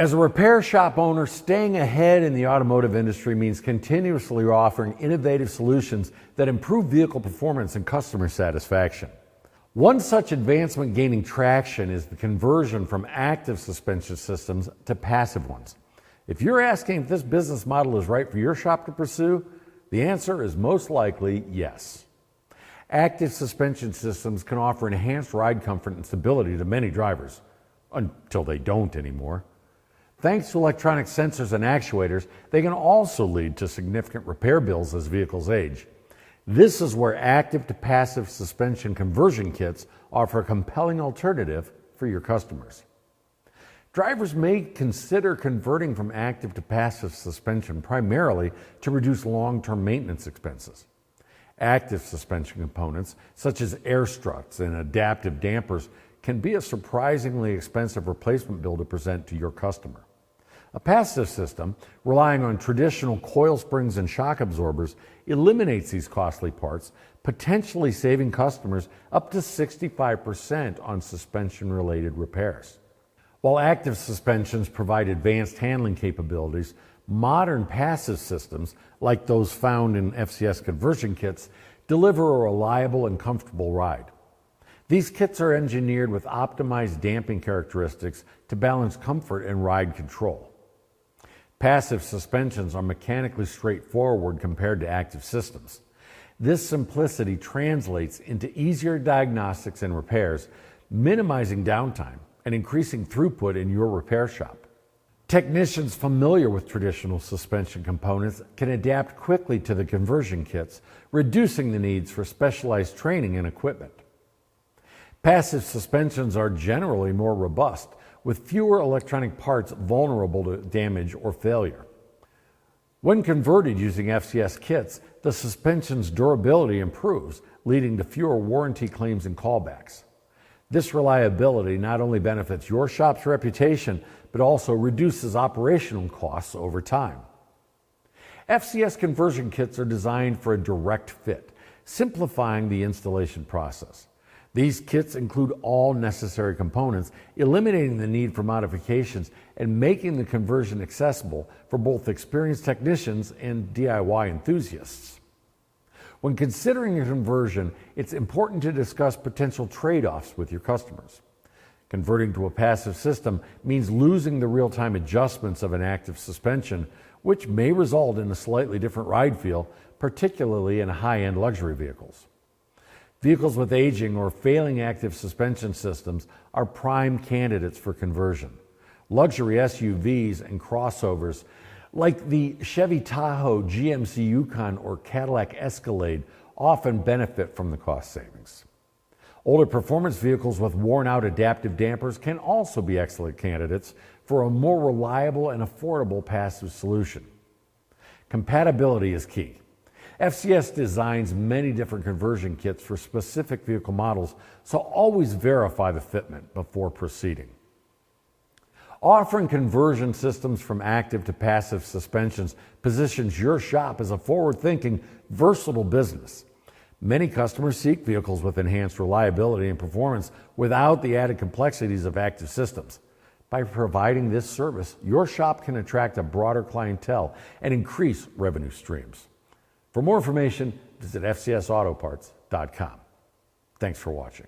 As a repair shop owner, staying ahead in the automotive industry means continuously offering innovative solutions that improve vehicle performance and customer satisfaction. One such advancement gaining traction is the conversion from active suspension systems to passive ones. If you're asking if this business model is right for your shop to pursue, the answer is most likely yes. Active suspension systems can offer enhanced ride comfort and stability to many drivers, until they don't anymore. Thanks to electronic sensors and actuators, they can also lead to significant repair bills as vehicles age. This is where active to passive suspension conversion kits offer a compelling alternative for your customers. Drivers may consider converting from active to passive suspension primarily to reduce long-term maintenance expenses. Active suspension components, such as air struts and adaptive dampers, can be a surprisingly expensive replacement bill to present to your customer. A passive system, relying on traditional coil springs and shock absorbers, eliminates these costly parts, potentially saving customers up to 65% on suspension-related repairs. While active suspensions provide advanced handling capabilities, modern passive systems, like those found in FCS conversion kits, deliver a reliable and comfortable ride. These kits are engineered with optimized damping characteristics to balance comfort and ride control. Passive suspensions are mechanically straightforward compared to active systems. This simplicity translates into easier diagnostics and repairs, minimizing downtime and increasing throughput in your repair shop. Technicians familiar with traditional suspension components can adapt quickly to the conversion kits, reducing the needs for specialized training and equipment. Passive suspensions are generally more robust, with fewer electronic parts vulnerable to damage or failure. When converted using FCS kits, the suspension's durability improves, leading to fewer warranty claims and callbacks. This reliability not only benefits your shop's reputation, but also reduces operational costs over time. FCS conversion kits are designed for a direct fit, simplifying the installation process. These kits include all necessary components, eliminating the need for modifications and making the conversion accessible for both experienced technicians and DIY enthusiasts. When considering a conversion, it's important to discuss potential trade-offs with your customers. Converting to a passive system means losing the real-time adjustments of an active suspension, which may result in a slightly different ride feel, particularly in high-end luxury vehicles. Vehicles with aging or failing active suspension systems are prime candidates for conversion. Luxury SUVs and crossovers like the Chevy Tahoe, GMC Yukon, or Cadillac Escalade often benefit from the cost savings. Older performance vehicles with worn-out adaptive dampers can also be excellent candidates for a more reliable and affordable passive solution. Compatibility is key. FCS designs many different conversion kits for specific vehicle models, so always verify the fitment before proceeding. Offering conversion systems from active to passive suspensions positions your shop as a forward-thinking, versatile business. Many customers seek vehicles with enhanced reliability and performance without the added complexities of active systems. By providing this service, your shop can attract a broader clientele and increase revenue streams. For more information, visit fcsautoparts.com. Thanks for watching.